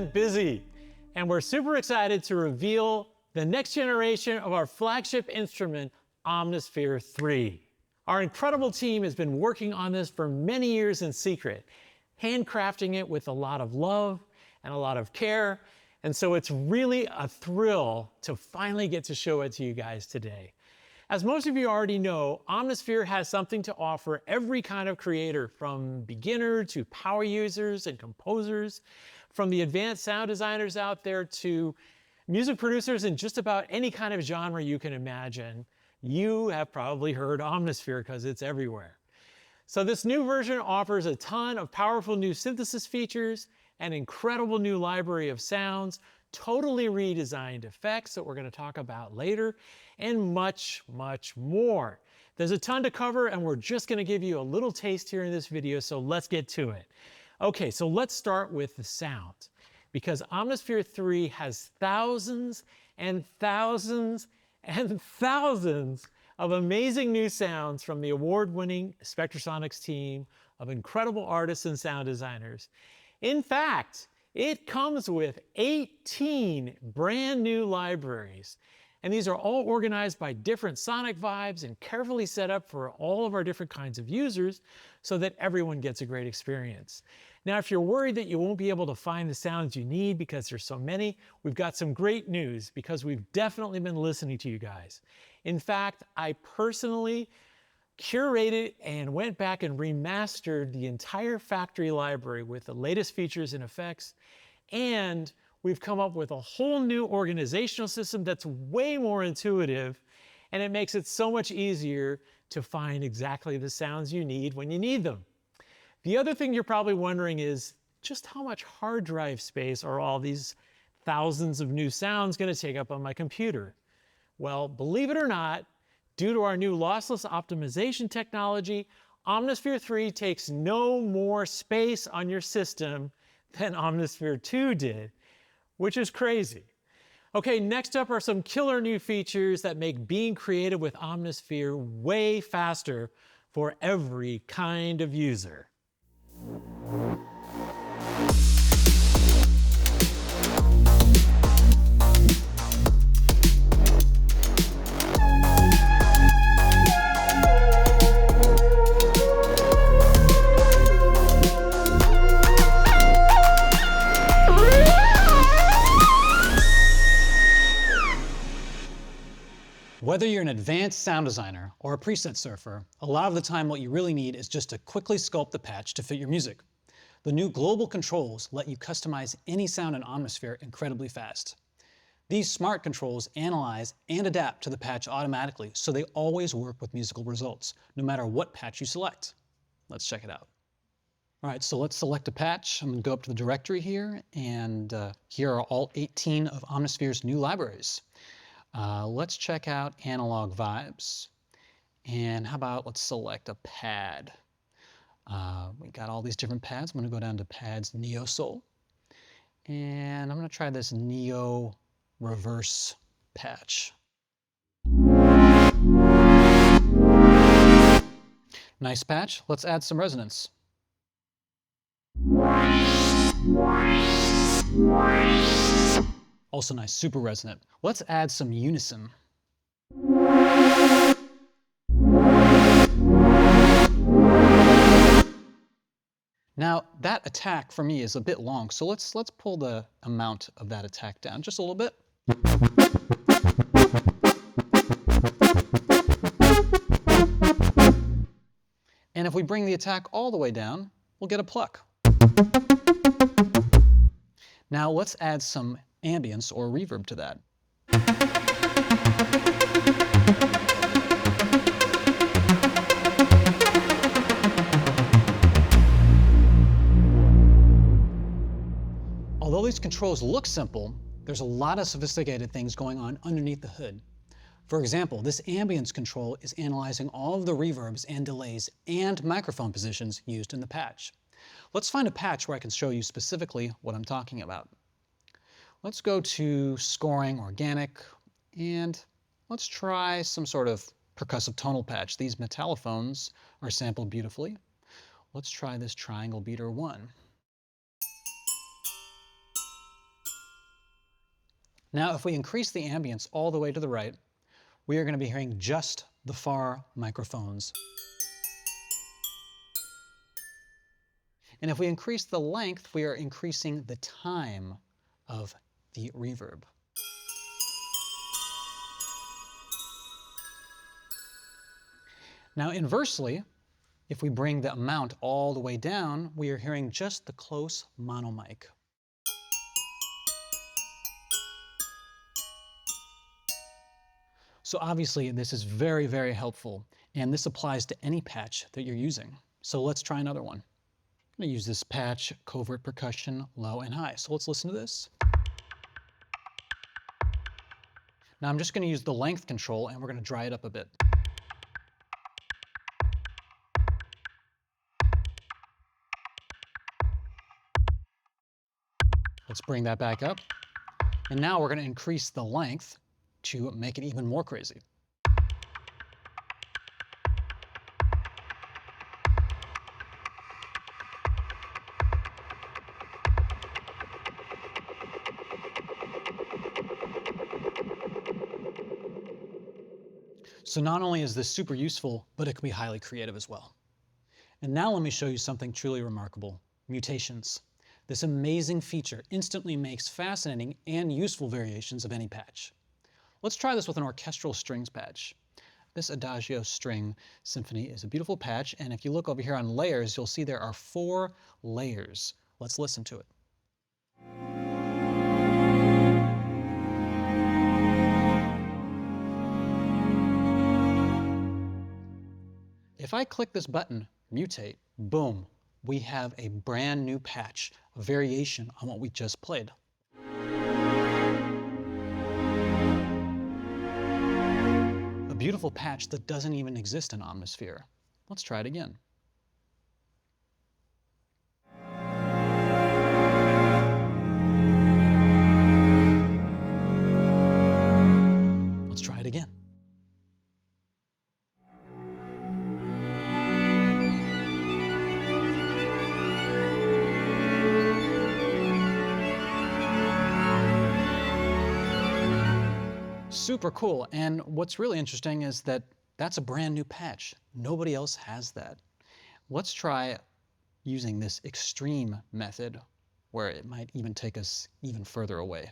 get busy, and we're super excited to reveal the next generation of our flagship instrument, Omnisphere 3. Our incredible team has been working on this for many years in secret, handcrafting it with a lot of love and a lot of care, and so it's really a thrill to finally get to show it to you guys today. As most of you already know, Omnisphere has something to offer every kind of creator, from beginner to power users and composers, from the advanced sound designers out there to music producers in just about any kind of genre you can imagine. You have probably heard Omnisphere because it's everywhere. So this new version offers a ton of powerful new synthesis features, an incredible new library of sounds, totally redesigned effects that we're going to talk about later, and much, much more. There's a ton to cover, and we're just going to give you a little taste here in this video, so let's get to it. Okay, so let's start with the sound, because Omnisphere 3 has thousands and thousands and thousands of amazing new sounds from the award-winning Spectrasonics team of incredible artists and sound designers. In fact, it comes with 18 brand new libraries, and these are all organized by different sonic vibes and carefully set up for all of our different kinds of users so that everyone gets a great experience. Now, if you're worried that you won't be able to find the sounds you need because there's so many, we've got some great news, because we've definitely been listening to you guys. In fact, I personally curated and went back and remastered the entire factory library with the latest features and effects, and we've come up with a whole new organizational system that's way more intuitive, and it makes it so much easier to find exactly the sounds you need when you need them. The other thing you're probably wondering is just how much hard drive space are all these thousands of new sounds going to take up on my computer? Well, believe it or not, due to our new lossless optimization technology, Omnisphere 3 takes no more space on your system than Omnisphere 2 did, which is crazy. Okay, next up are some killer new features that make being creative with Omnisphere way faster for every kind of user. Whether you're an advanced sound designer or a preset surfer, a lot of the time what you really need is just to quickly sculpt the patch to fit your music. The new global controls let you customize any sound in Omnisphere incredibly fast. These smart controls analyze and adapt to the patch automatically, so they always work with musical results, no matter what patch you select. Let's check it out. All right, so let's select a patch. I'm going to go up to the directory here, and here are all 18 of Omnisphere's new libraries. Let's check out Analog Vibes, and how about let's select a pad. We got all these different pads. I'm going to go down to Pads Neo Soul, and I'm going to try this Neo Reverse patch. Nice patch. Let's add some resonance. Also nice, super resonant. Let's add some unison. Now, that attack for me is a bit long, so let's pull the amount of that attack down just a little bit. And if we bring the attack all the way down, we'll get a pluck. Now let's add some ambience or reverb to that. Although these controls look simple, there's a lot of sophisticated things going on underneath the hood. For example, this ambience control is analyzing all of the reverbs and delays and microphone positions used in the patch. Let's find a patch where I can show you specifically what I'm talking about. Let's go to Scoring Organic, and let's try some sort of percussive tonal patch. These metallophones are sampled beautifully. Let's try this Triangle Beater 1. Now, if we increase the ambience all the way to the right, we are going to be hearing just the far microphones. And if we increase the length, we are increasing the time of the reverb. Now, inversely, if we bring the amount all the way down, we are hearing just the close monomic. So obviously, this is very, very helpful, and this applies to any patch that you're using. So let's try another one. I'm going to use this patch, covert percussion, low and high. So let's listen to this. Now I'm just going to use the length control, and we're going to dry it up a bit. Let's bring that back up. And now we're going to increase the length to make it even more crazy. So not only is this super useful, but it can be highly creative as well. And now let me show you something truly remarkable, Mutations. This amazing feature instantly makes fascinating and useful variations of any patch. Let's try this with an orchestral strings patch. This Adagio string symphony is a beautiful patch, and if you look over here on layers, you'll see there are 4 layers. Let's listen to it. If I click this button, mutate, boom, we have a brand new patch, a variation on what we just played. A beautiful patch that doesn't even exist in Omnisphere. Let's try it again. Let's try it again. Super cool, and what's really interesting is that that's a brand new patch. Nobody else has that. Let's try using this extreme method where it might even take us even further away.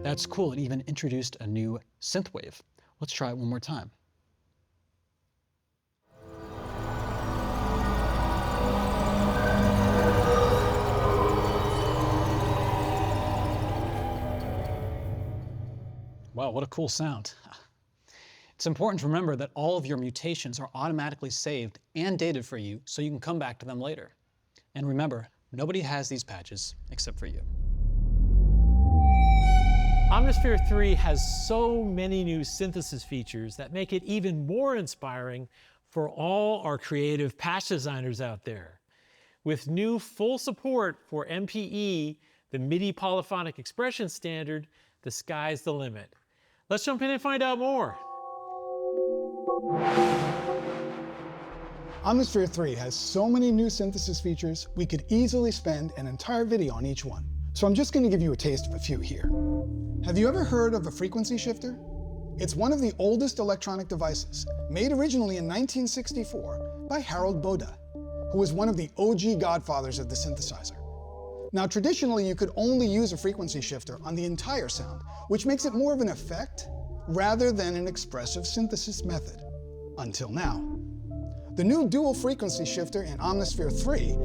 That's cool, it even introduced a new synthwave. Let's try it one more time. Wow, what a cool sound. It's important to remember that all of your mutations are automatically saved and dated for you so you can come back to them later. And remember, nobody has these patches except for you. Omnisphere 3 has so many new synthesis features that make it even more inspiring for all our creative patch designers out there. With new full support for MPE, the MIDI polyphonic expression standard, the sky's the limit. Let's jump in and find out more. Omnisphere 3 has so many new synthesis features, we could easily spend an entire video on each one. So I'm just going to give you a taste of a few here. Have you ever heard of a frequency shifter? It's one of the oldest electronic devices, made originally in 1964 by Harold Boda, who was one of the OG godfathers of the synthesizer. Now, traditionally, you could only use a frequency shifter on the entire sound, which makes it more of an effect rather than an expressive synthesis method, until now. The new dual frequency shifter in Omnisphere 3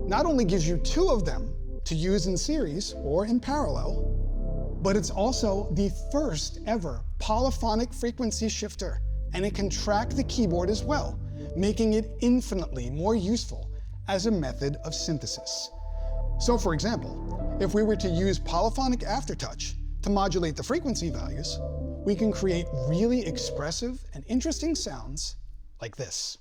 not only gives you 2 of them to use in series or in parallel, but it's also the first ever polyphonic frequency shifter, and it can track the keyboard as well, making it infinitely more useful as a method of synthesis. So for example, if we were to use polyphonic aftertouch to modulate the frequency values, we can create really expressive and interesting sounds like this.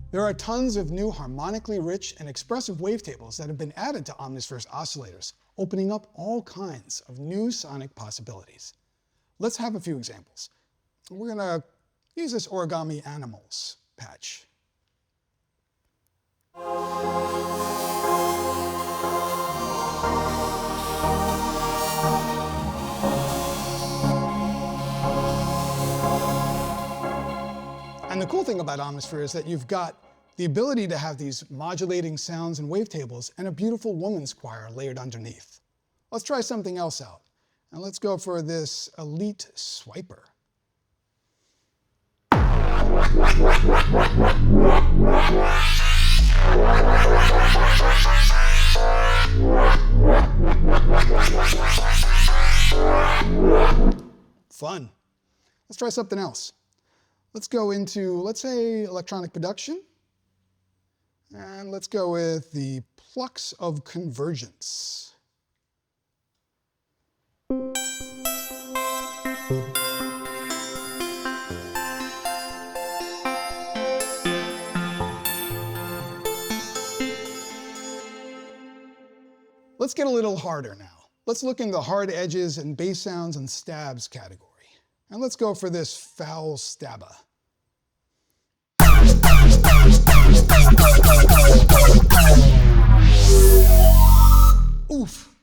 There are tons of new harmonically rich and expressive wavetables that have been added to Omnisphere's oscillators, opening up all kinds of new sonic possibilities. Let's have a few examples. We're going to use this Origami Animals patch. And the cool thing about Omnisphere is that you've got the ability to have these modulating sounds and wavetables and a beautiful woman's choir layered underneath. Let's try something else out. And let's go for this Elite Swiper. Fun. Let's try something else. Let's go into, let's say, electronic production. And let's go with the Flux of Convergence. Let's get a little harder now. Let's look in the hard edges and bass sounds and stabs category. And let's go for this Foul Stabba. Oof,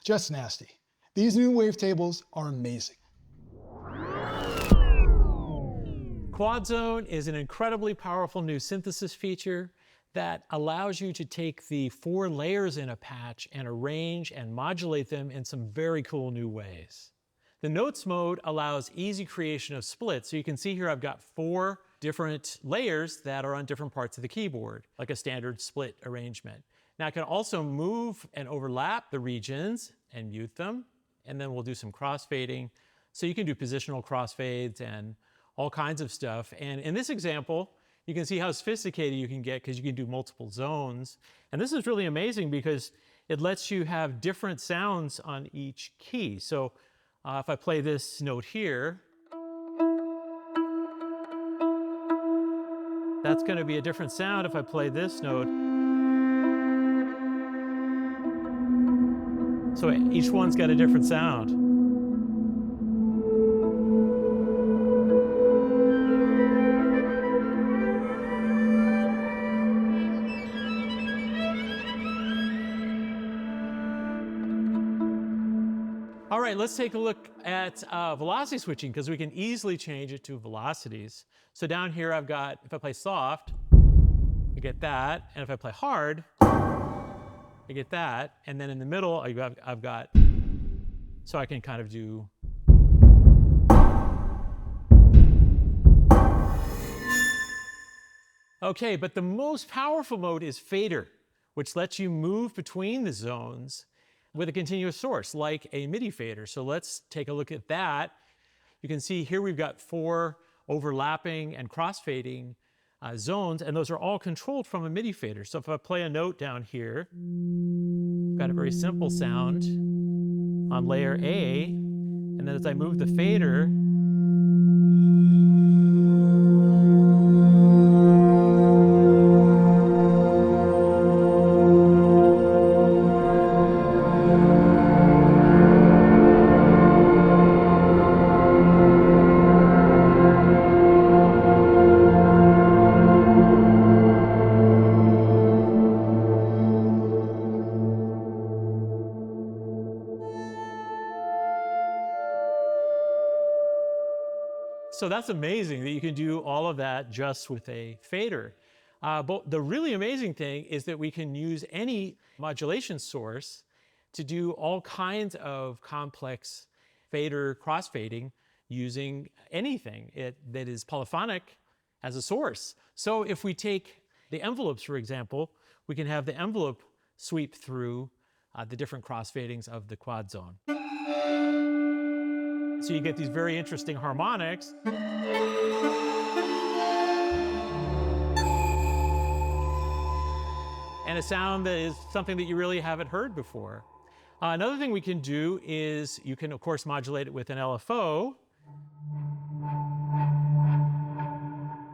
just nasty. These new wavetables are amazing. Quadzone is an incredibly powerful new synthesis feature that allows you to take the 4 layers in a patch and arrange and modulate them in some very cool new ways. The notes mode allows easy creation of splits. So you can see here I've got 4 different layers that are on different parts of the keyboard, like a standard split arrangement. Now I can also move and overlap the regions and mute them, and then we'll do some crossfading. So you can do positional crossfades and all kinds of stuff. And in this example, you can see how sophisticated you can get because you can do multiple zones. And this is really amazing because it lets you have different sounds on each key. So if I play this note here, that's going to be a different sound if I play this note. So each one's got a different sound. All right, let's take a look at velocity switching because we can easily change it to velocities. So down here I've got, if I play soft, I get that. And if I play hard, I get that. And then in the middle, I've got, so I can kind of do. Okay, but the most powerful mode is fader, which lets you move between the zones with a continuous source, like a MIDI fader. So let's take a look at that. You can see here we've got 4 overlapping and crossfading zones, and those are all controlled from a MIDI fader. So if I play a note down here, I've got a very simple sound on layer A, and then as I move the fader, so that's amazing that you can do all of that just with a fader. But the really amazing thing is that we can use any modulation source to do all kinds of complex fader crossfading using anything that is polyphonic as a source. So if we take the envelopes, for example, we can have the envelope sweep through the different crossfadings of the Quadzone. So you get these very interesting harmonics. And a sound that is something that you really haven't heard before. Another thing we can do is you can, of course, modulate it with an LFO.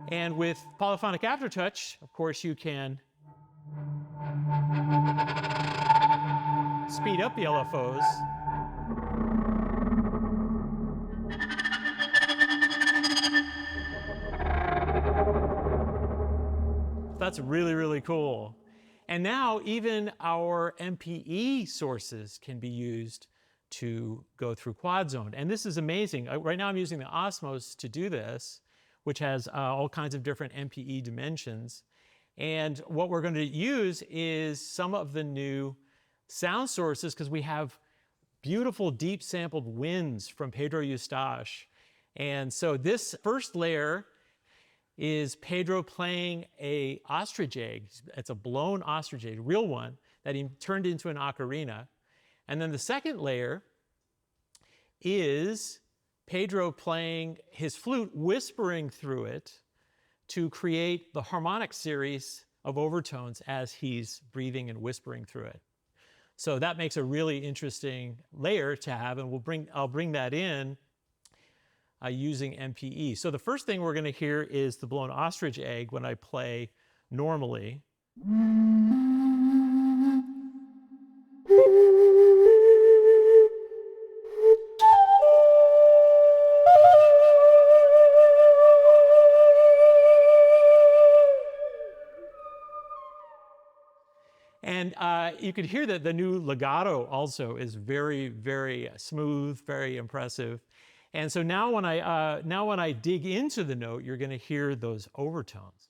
And with polyphonic aftertouch, of course, you can speed up the LFOs. That's really, really cool. And now even our MPE sources can be used to go through Quadzone. And this is amazing. Right now I'm using the Osmos to do this, which has all kinds of different MPE dimensions. And what we're going to use is some of the new sound sources, because we have beautiful deep sampled winds from Pedro Eustache. And so this first layer is Pedro playing a ostrich egg. It's a blown ostrich egg, a real one, that he turned into an ocarina. And then the second layer is Pedro playing his flute, whispering through it to create the harmonic series of overtones as he's breathing and whispering through it. So that makes a really interesting layer to have, and I'll bring that in using MPE. So the first thing we're going to hear is the blown ostrich egg when I play normally. And you could hear that the new legato also is very, very smooth, very impressive. And so now when I dig into the note, you're going to hear those overtones.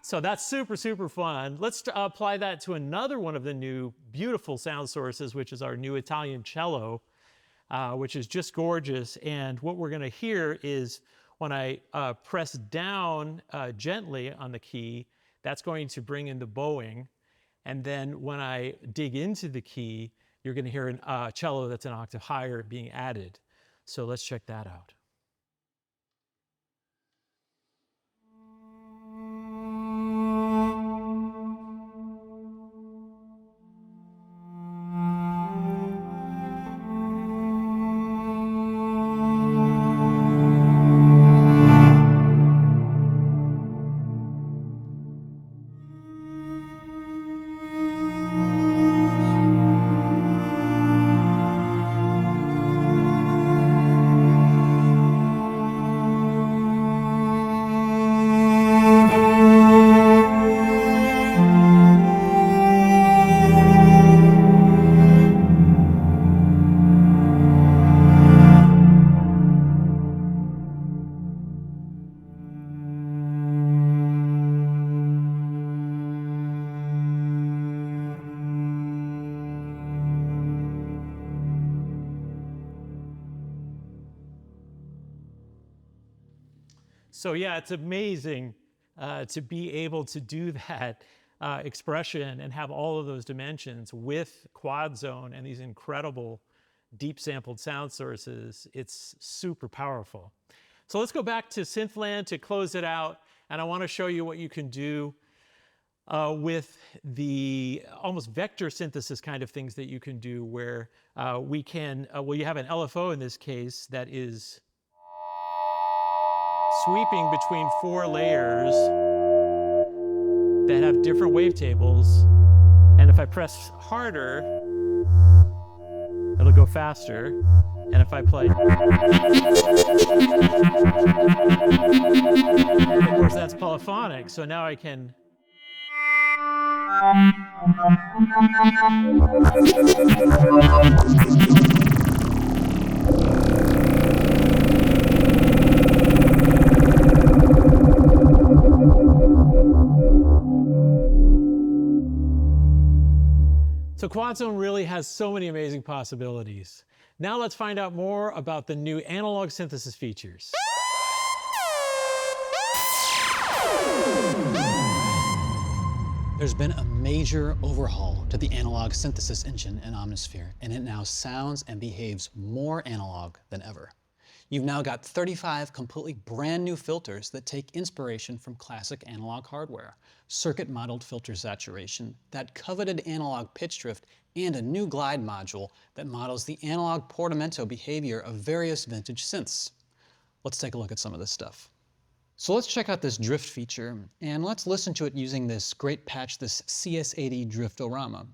So that's super, super fun. Let's apply that to another one of the new beautiful sound sources, which is our new Italian cello, which is just gorgeous. And what we're going to hear is when I press down gently on the key, that's going to bring in the bowing. And then when I dig into the key, you're going to hear a cello that's an octave higher being added. So let's check that out. So yeah, it's amazing to be able to do that expression and have all of those dimensions with Quadzone and these incredible deep sampled sound sources. It's super powerful. So let's go back to Synthland to close it out. And I want to show you what you can do with the almost vector synthesis kind of things that you can do, where we can, well, you have an LFO in this case that is sweeping between 4 layers that have different wavetables. And if I press harder, it'll go faster. And if I play, of course, that's polyphonic. So now I can. So Quadzone really has so many amazing possibilities. Now let's find out more about the new analog synthesis features. There's been a major overhaul to the analog synthesis engine in Omnisphere, and it now sounds and behaves more analog than ever. You've now got 35 completely brand new filters that take inspiration from classic analog hardware, circuit modeled filter saturation, that coveted analog pitch drift, and a new glide module that models the analog portamento behavior of various vintage synths. Let's take a look at some of this stuff. So let's check out this drift feature, and let's listen to it using this great patch, this CS80 Driftorama.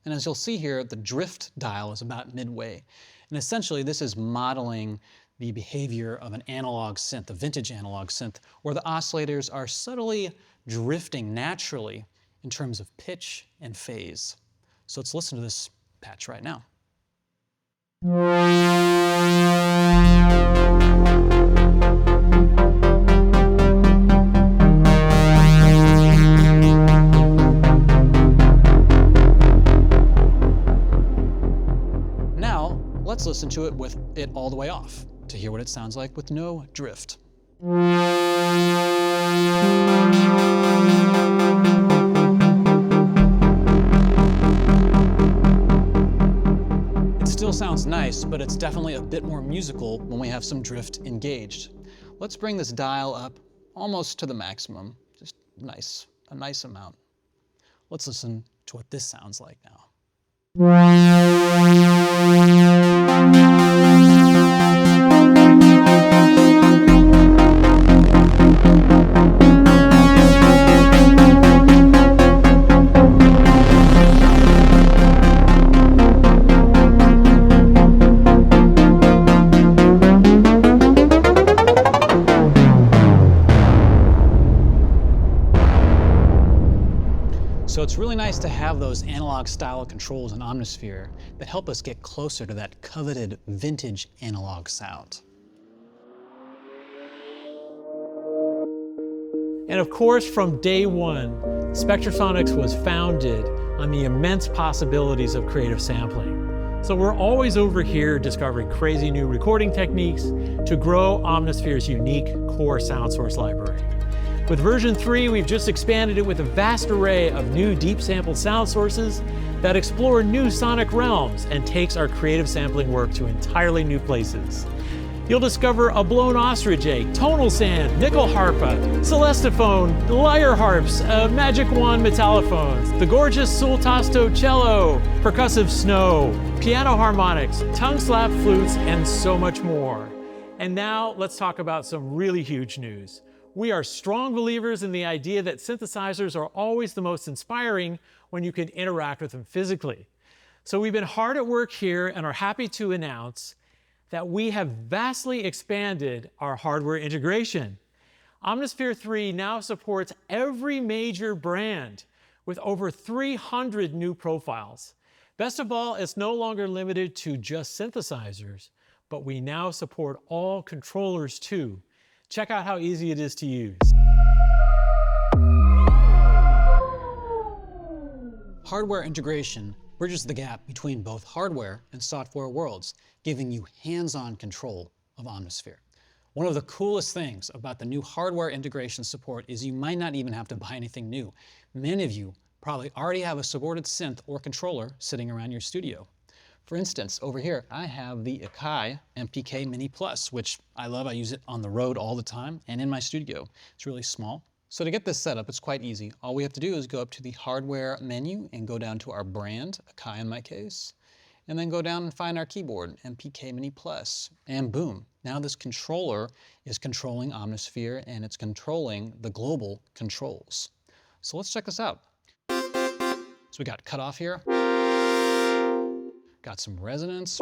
And as you'll see here, the drift dial is about midway. And essentially this is modeling the behavior of an analog synth, a vintage analog synth, where the oscillators are subtly drifting naturally in terms of pitch and phase. So let's listen to this patch right now. Now, let's listen to it with it all the way off to hear what it sounds like with no drift. It still sounds nice, but it's definitely a bit more musical when we have some drift engaged. Let's bring this dial up almost to the maximum, just nice, a nice amount. Let's listen to what this sounds like now. So it's really nice to have those analog style controls in Omnisphere that help us get closer to that coveted vintage analog sound. And of course, from day one, Spectrasonics was founded on the immense possibilities of creative sampling. So we're always over here discovering crazy new recording techniques to grow Omnisphere's unique core sound source library. With version 3, we've just expanded it with a vast array of new deep sampled sound sources that explore new sonic realms and takes our creative sampling work to entirely new places. You'll discover a blown ostrich egg, tonal sand, nickel harpa, celestiphone, lyre harps, magic wand metallophones, the gorgeous sul tasto cello, percussive snow, piano harmonics, tongue slap flutes, and so much more. And now let's talk about some really huge news. We are strong believers in the idea that synthesizers are always the most inspiring when you can interact with them physically. So we've been hard at work here and are happy to announce that we have vastly expanded our hardware integration. Omnisphere 3 now supports every major brand with over 300 new profiles. Best of all, it's no longer limited to just synthesizers, but we now support all controllers too. Check out how easy it is to use. Hardware integration bridges the gap between both hardware and software worlds, giving you hands-on control of Omnisphere. One of the coolest things about the new hardware integration support is you might not even have to buy anything new. Many of you probably already have a supported synth or controller sitting around your studio. For instance, over here, I have the Akai MPK Mini Plus, which I love. I use it on the road all the time and in my studio. It's really small. So to get this set up, it's quite easy. All we have to do is go up to the hardware menu and go down to our brand, Akai in my case, and then go down and find our keyboard, MPK Mini Plus, and boom. Now this controller is controlling Omnisphere and it's controlling the global controls. So let's check this out. So we got cutoff here. Got some resonance,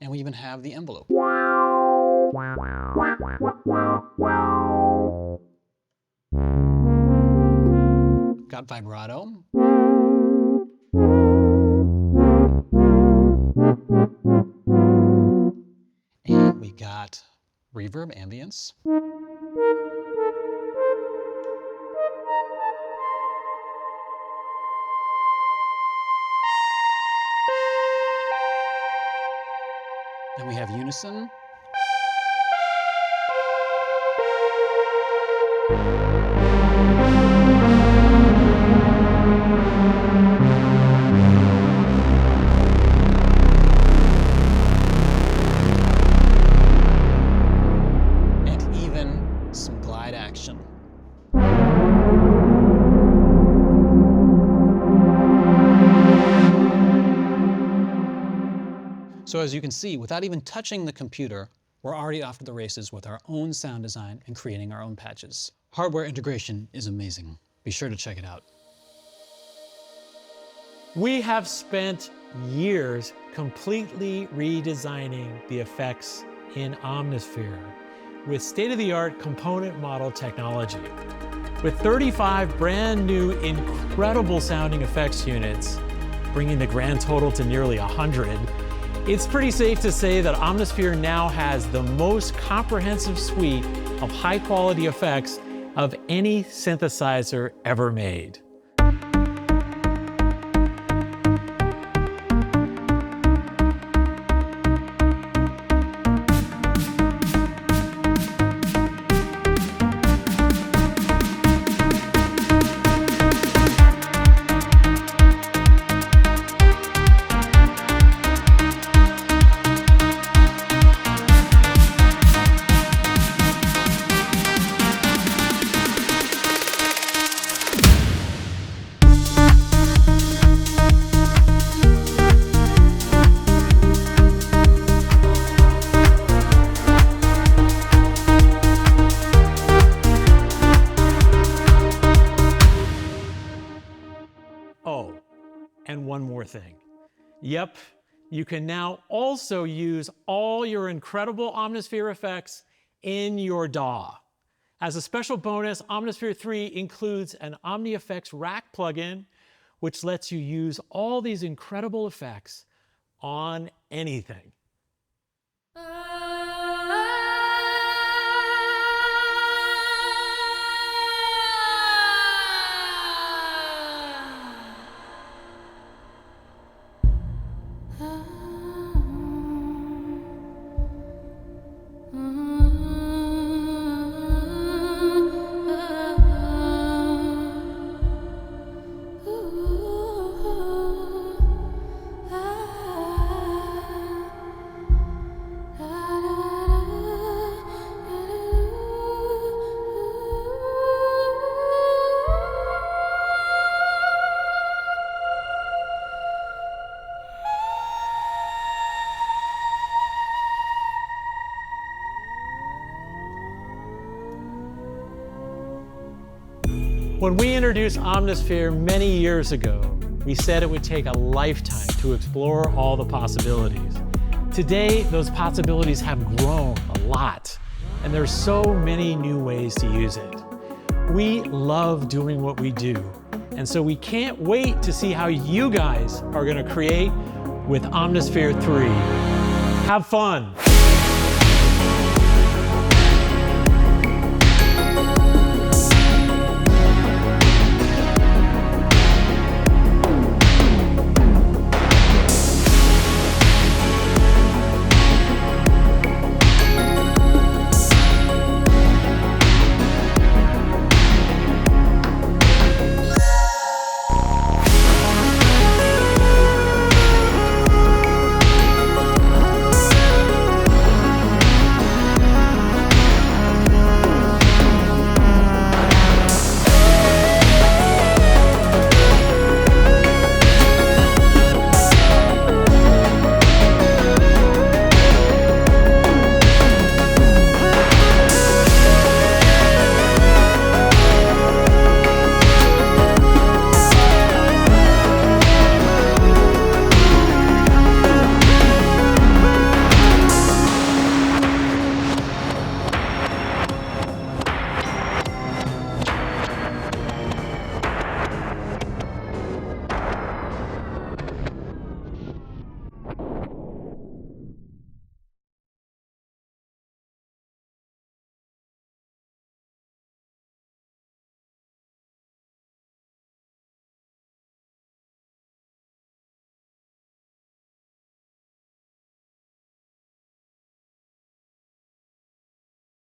and we even have the envelope. Got vibrato. And we got reverb ambience. Then we have unison. And even some glide action. So as you can see, without even touching the computer, we're already off to the races with our own sound design and creating our own patches. Hardware integration is amazing. Be sure to check it out. We have spent years completely redesigning the effects in Omnisphere with state-of-the-art component model technology. With 35 brand new, incredible sounding effects units, bringing the grand total to nearly 100, it's pretty safe to say that Omnisphere now has the most comprehensive suite of high-quality effects of any synthesizer ever made. Oh, and one more thing. Yep, you can now also use all your incredible Omnisphere effects in your DAW. As a special bonus, Omnisphere 3 includes an Omni Effects Rack plugin, which lets you use all these incredible effects on anything. When we introduced Omnisphere many years ago, we said it would take a lifetime to explore all the possibilities. Today, those possibilities have grown a lot, and there's so many new ways to use it. We love doing what we do, and so we can't wait to see how you guys are going to create with Omnisphere 3. Have fun!